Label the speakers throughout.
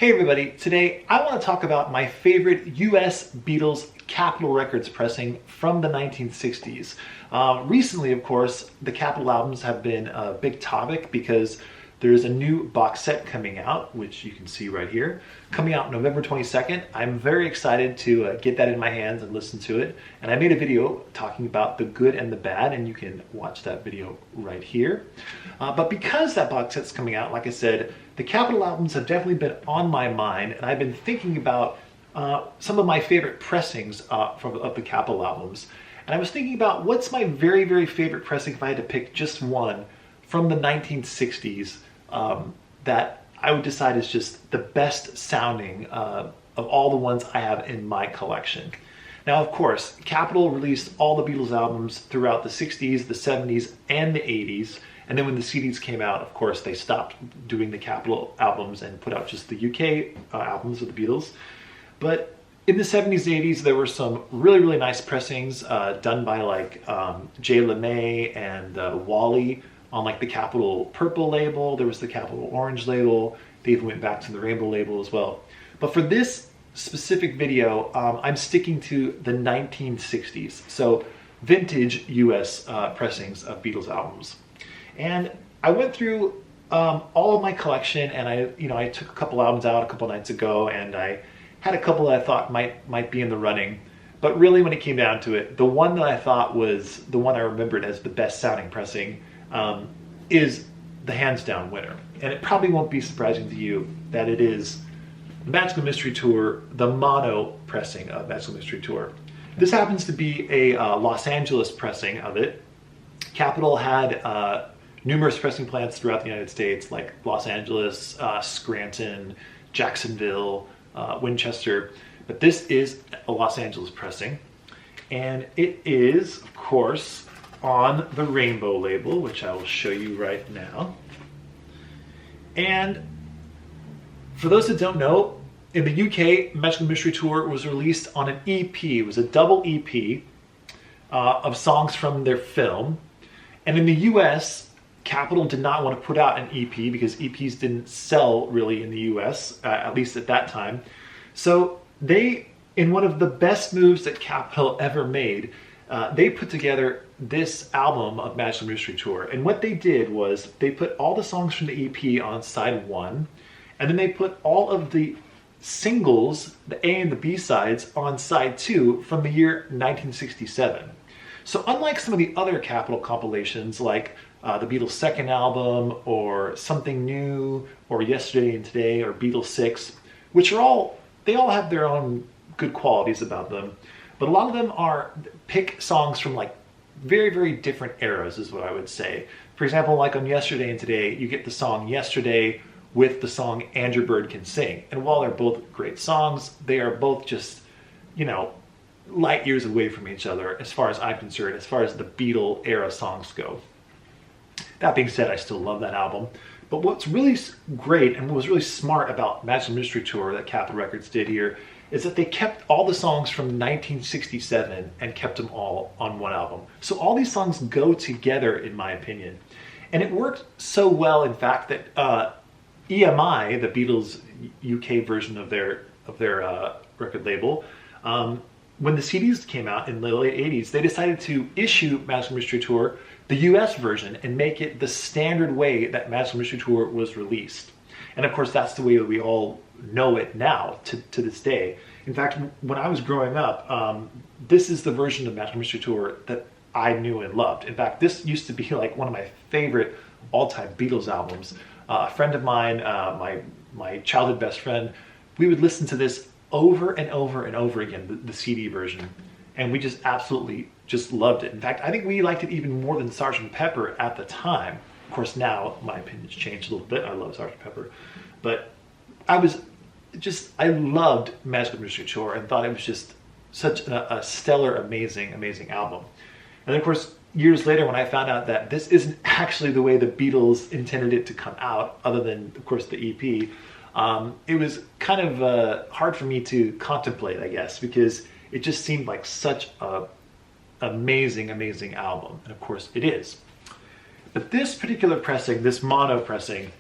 Speaker 1: Hey everybody, today I want to talk about my favorite US Beatles Capitol Records pressing from the 1960s. Recently, of course, the Capitol albums have been a big topic because there's a new box set coming out, which you can see right here, coming out November 22nd. I'm very excited to get that in my hands and listen to it. And I made a video talking about the good and the bad, and you can watch that video right here. But because that box set's coming out, like I said, the Capitol albums have definitely been on my mind, and I've been thinking about some of my favorite pressings of the Capitol albums. And I was thinking about what's my very, very favorite pressing if I had to pick just one from the 1960s that I would decide is just the best sounding of all the ones I have in my collection. Now, of course, Capitol released all the Beatles albums throughout the 60s, the 70s, and the 80s. And then when the CDs came out, of course, they stopped doing the Capitol albums and put out just the UK albums of the Beatles. But in the 70s and 80s, there were some really, really nice pressings done by like Jay LeMay and Wally on like the Capitol Purple label. There was the Capitol Orange label. They even went back to the Rainbow label as well. But for this specific video, I'm sticking to the 1960s. So vintage US pressings of Beatles albums. And I went through all of my collection, and I took a couple albums out a couple nights ago, and I had a couple that I thought might be in the running. But really, when it came down to it, the one that I thought was the one I remembered as the best sounding pressing is the hands down winner. And it probably won't be surprising to you that it is the Magical Mystery Tour, the mono pressing of Magical Mystery Tour. This happens to be a Los Angeles pressing of it. Capitol had numerous pressing plants throughout the United States, like Los Angeles, Scranton, Jacksonville, Winchester. But this is a Los Angeles pressing. And it is, of course, on the Rainbow label, which I will show you right now. And for those that don't know, in the UK, Magical Mystery Tour was released on an EP. It was a double EP of songs from their film. And in the US, Capitol did not want to put out an EP because EPs didn't sell really in the US, at least at that time. So they, in one of the best moves that Capitol ever made, they put together this album of Magical Mystery Tour. And what they did was they put all the songs from the EP on side one, and then they put all of the singles, the A and the B sides, on side two from the year 1967. So unlike some of the other Capitol compilations like the Beatles' second album, or Something New, or Yesterday and Today, or Beatles 6, which are they all have their own good qualities about them, but a lot of them pick songs from like very, very different eras is what I would say. For example, like on Yesterday and Today, you get the song Yesterday with the song Andrew Bird Can Sing. And while they're both great songs, they are both just, light years away from each other as far as I'm concerned, as far as the Beatle era songs go. That being said, I still love that album. But what's really great and what was really smart about Magical Mystery Tour that Capitol Records did here is that they kept all the songs from 1967 and kept them all on one album. So all these songs go together, in my opinion. And it worked so well, in fact, that EMI, the Beatles UK version of their record label, when the CDs came out in the late 80s, they decided to issue Magical Mystery Tour, the US version, and make it the standard way that Magical Mystery Tour was released. And of course, that's the way that we all know it now, to this day. In fact, when I was growing up, this is the version of Magical Mystery Tour that I knew and loved. In fact, this used to be like one of my favorite all-time Beatles albums. A friend of mine, my childhood best friend, we would listen to this over and over and over again, the CD version, and we just absolutely just loved it. In fact, I think we liked it even more than Sgt. Pepper at the time. Of course, now my opinion's changed a little bit. I love Sgt. Pepper, but I loved Magical Mystery Tour and thought it was just such a stellar, amazing album. And then, of course, years later, when I found out that this isn't actually the way the Beatles intended it to come out, other than, of course, the EP, it was kind of hard for me to contemplate, I guess, because it just seemed like such a amazing album. And of course, it is. But this particular pressing, this mono pressing,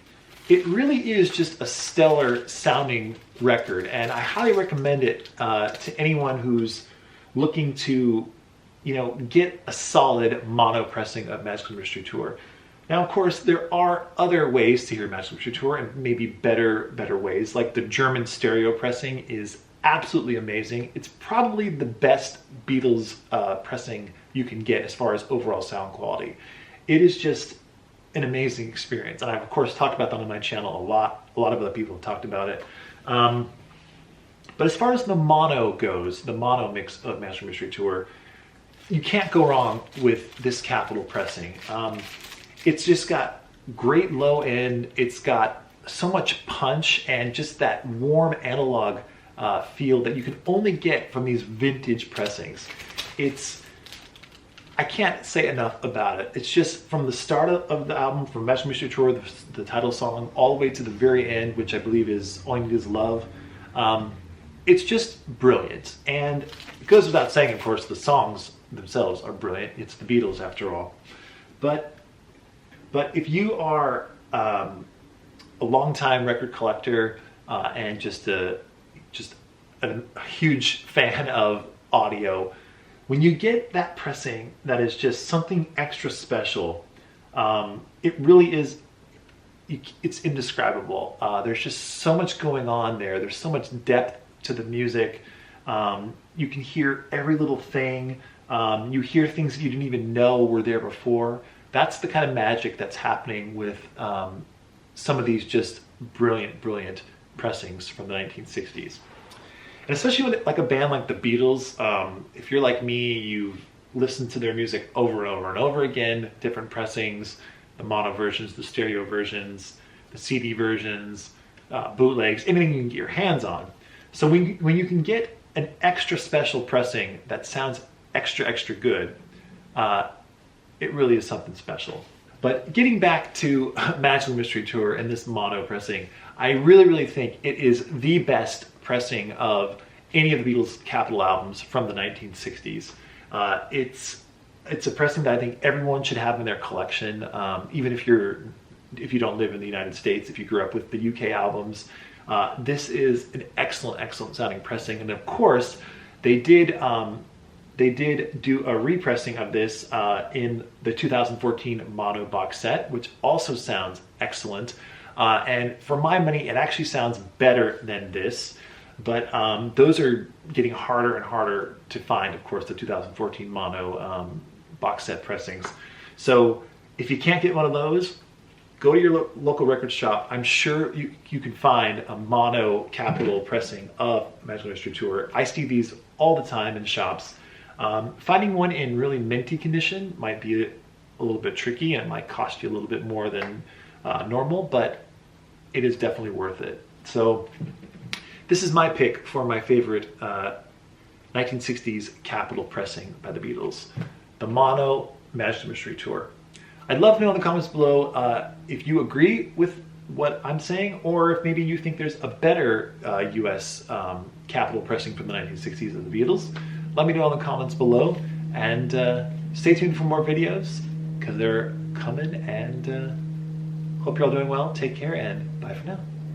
Speaker 1: it really is just a stellar sounding record, and I highly recommend it to anyone who's looking to, get a solid mono pressing of Magical Mystery Tour. Now, of course, there are other ways to hear Magical Mystery Tour, and maybe better ways. Like the German stereo pressing is absolutely amazing. It's probably the best Beatles pressing you can get as far as overall sound quality. It is just an amazing experience, and I've of course talked about that on my channel a lot. A lot of other people have talked about it. But as far as the mono goes, the mono mix of Magical Mystery Tour, you can't go wrong with this Capitol pressing. It's just got great low end. It's got so much punch and just that warm analog feel that you can only get from these vintage pressings. I can't say enough about it. It's just from the start of the album, from Magical Mystery Tour, the title song, all the way to the very end, which I believe is All You Need Is Love. It's just brilliant. And it goes without saying, of course, the songs themselves are brilliant. It's the Beatles after all. But if you are a longtime record collector and just a huge fan of audio, when you get that pressing that is just something extra special, it really is, it's indescribable. There's just so much going on there. There's so much depth to the music. You can hear every little thing. You hear things that you didn't even know were there before. That's the kind of magic that's happening with some of these just brilliant pressings from the 1960s. And especially with like a band like the Beatles, if you're like me, you've listened to their music over and over and over again, different pressings, the mono versions, the stereo versions, the CD versions, bootlegs, anything you can get your hands on. So when you can get an extra special pressing that sounds extra good, it really is something special. But getting back to Magical Mystery Tour and this mono pressing, I really think it is the best pressing of any of the Beatles' Capitol albums from the 1960s. It's a pressing that I think everyone should have in their collection, even if you don't live in the United States, if you grew up with the UK albums. This is an excellent sounding pressing, and of course they did do a repressing of this in the 2014 mono box set, which also sounds excellent. And for my money, it actually sounds better than this. But those are getting harder and harder to find, of course, the 2014 mono box set pressings. So if you can't get one of those, go to your local record shop. I'm sure you can find a mono Capitol pressing of Magical Mystery Tour. I see these all the time in shops. Finding one in really minty condition might be a little bit tricky and might cost you a little bit more than normal, but it is definitely worth it. So this is my pick for my favorite 1960s Capitol pressing by the Beatles, the mono Magical Mystery Tour. I'd love to know in the comments below if you agree with what I'm saying, or if maybe you think there's a better US Capitol pressing from the 1960s of the Beatles. Let me know in the comments below, and stay tuned for more videos because they're coming, and hope you're all doing well. Take care, and bye for now.